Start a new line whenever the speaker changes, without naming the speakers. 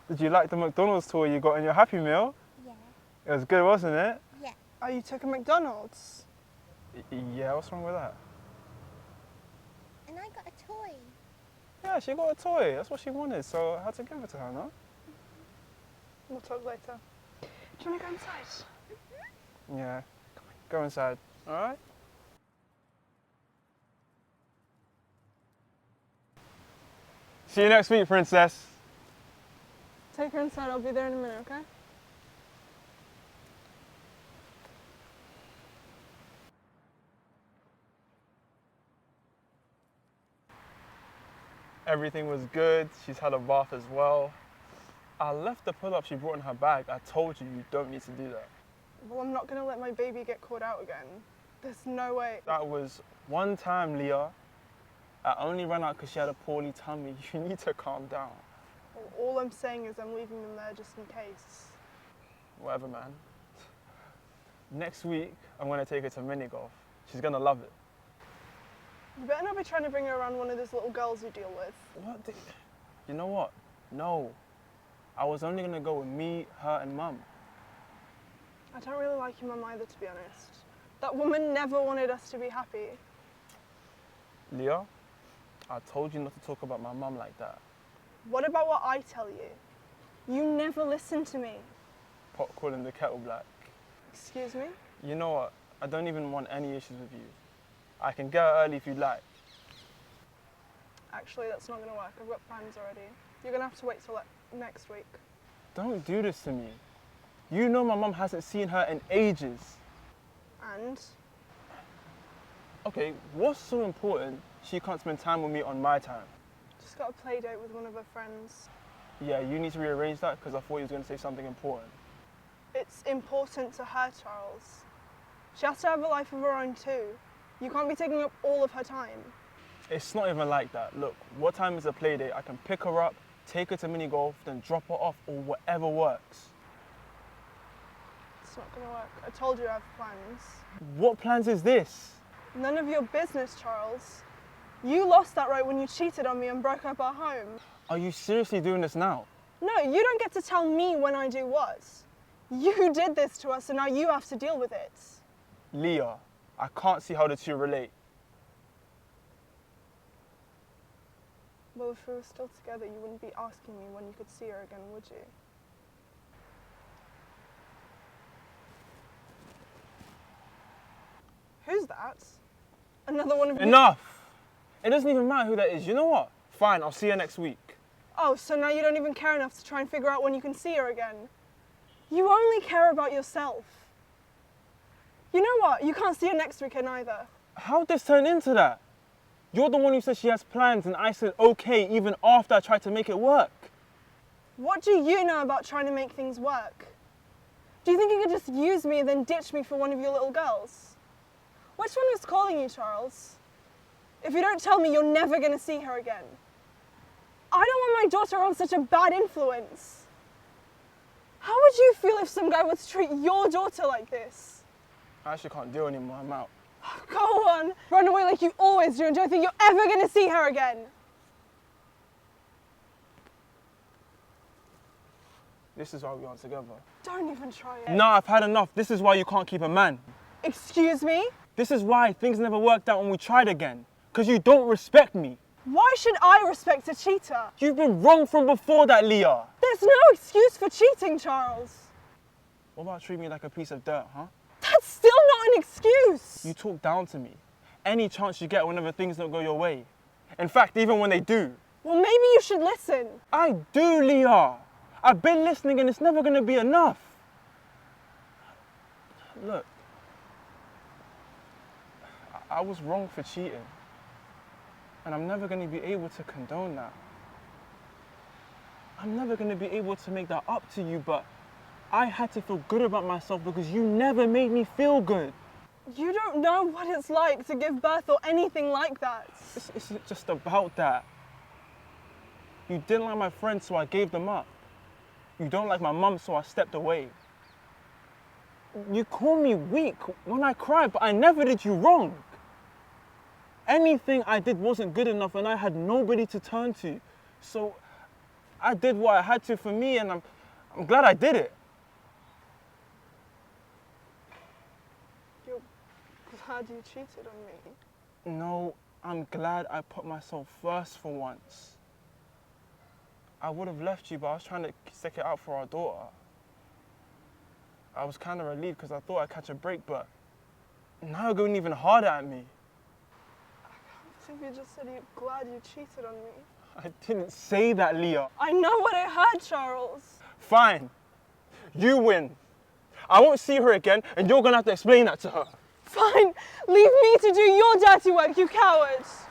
Did you like the McDonald's tour you got in your Happy Meal?
Yeah.
It was good, wasn't it?
Yeah.
Oh, you took a McDonald's?
Yeah, what's wrong with that?
And I got a toy.
Yeah, she got a toy. That's what she wanted, so I had to give it to her, no?
We'll talk later. Do you want to go inside?
Yeah. Go inside, all right? See you next week, princess.
Take her inside, I'll be there in a minute, okay?
Everything was good. She's had a bath as well. I left the pull-up she brought in her bag. I told you, you don't need to do that.
Well, I'm not going to let my baby get caught out again. There's no way.
That was one time, Leah. I only ran out because she had a poorly tummy. You need to calm down.
Well, all I'm saying is I'm leaving them there just in case.
Whatever, man. Next week, I'm going to take her to mini golf. She's going to love it.
You better not be trying to bring her around one of those little girls you deal with.
What? You know what? No. I was only going to go with me, her, and Mum.
I don't really like your mum either, to be honest. That woman never wanted us to be happy.
Leah, I told you not to talk about my mum like that.
What about what I tell you? You never listen to me.
Pot calling the kettle black.
Excuse me?
You know what? I don't even want any issues with you. I can get her early if you'd like.
Actually, that's not going to work. I've got plans already. You're going to have to wait till next week.
Don't do this to me. You know my mum hasn't seen her in ages.
And?
Okay, what's so important she can't spend time with me on my time?
Just got a play date with one of her friends.
Yeah, you need to rearrange that because I thought you was going to say something important.
It's important to her, Charles. She has to have a life of her own too. You can't be taking up all of her time.
It's not even like that. Look, what time is a play date? I can pick her up, take her to mini golf, then drop her off or whatever works.
It's not going to work. I told you I have plans.
What plans is this?
None of your business, Charles. You lost that right when you cheated on me and broke up our home.
Are you seriously doing this now?
No, you don't get to tell me when I do what. You did this to us and now you have to deal with it.
Leah, I can't see how the two relate.
Well, if we were still together, you wouldn't be asking me when you could see her again, would you? Who's that? Another one of you?
Enough! It doesn't even matter who that is. You know what? Fine, I'll see her next week.
Oh, so now you don't even care enough to try and figure out when you can see her again. You only care about yourself. You know what? You can't see her next weekend either.
How'd this turn into that? You're the one who said she has plans and I said okay even after I tried to make it work.
What do you know about trying to make things work? Do you think you could just use me and then ditch me for one of your little girls? Which one was calling you, Charles? If you don't tell me, you're never going to see her again. I don't want my daughter on such a bad influence. How would you feel if some guy were to treat your daughter like this?
I actually can't deal anymore. I'm out.
Go on, run away like you always do and don't think you're ever going to see her again.
This is why we aren't together.
Don't even try it.
No, I've had enough. This is why you can't keep a man.
Excuse me?
This is why things never worked out when we tried again. Because you don't respect me.
Why should I respect a cheater?
You've been wrong from before that, Leah.
There's no excuse for cheating, Charles.
What about treating me like a piece of dirt, huh?
That's still not an excuse.
You talk down to me. Any chance you get whenever things don't go your way. In fact, even when they do.
Well, maybe you should listen.
I do, Leah. I've been listening and it's never going to be enough. Look. I was wrong for cheating. And I'm never going to be able to condone that. I'm never going to be able to make that up to you, but I had to feel good about myself because you never made me feel good.
You don't know what it's like to give birth or anything like that.
This isn't just about that. You didn't like my friends, so I gave them up. You don't like my mum, so I stepped away. You call me weak when I cry, but I never did you wrong. Anything I did wasn't good enough and I had nobody to turn to. So I did what I had to for me, and I'm glad I did it.
You're glad you cheated on me?
No, I'm glad I put myself first for once. I would have left you, but I was trying to stick it out for our daughter. I was kind of relieved because I thought I'd catch a break, but now you're going even harder at me.
I think you just said you're glad you cheated on me.
I didn't say that, Leah.
I know what I heard, Charles.
Fine. You win. I won't see her again, and you're going to have to explain that to her.
Fine, leave me to do your dirty work, you cowards.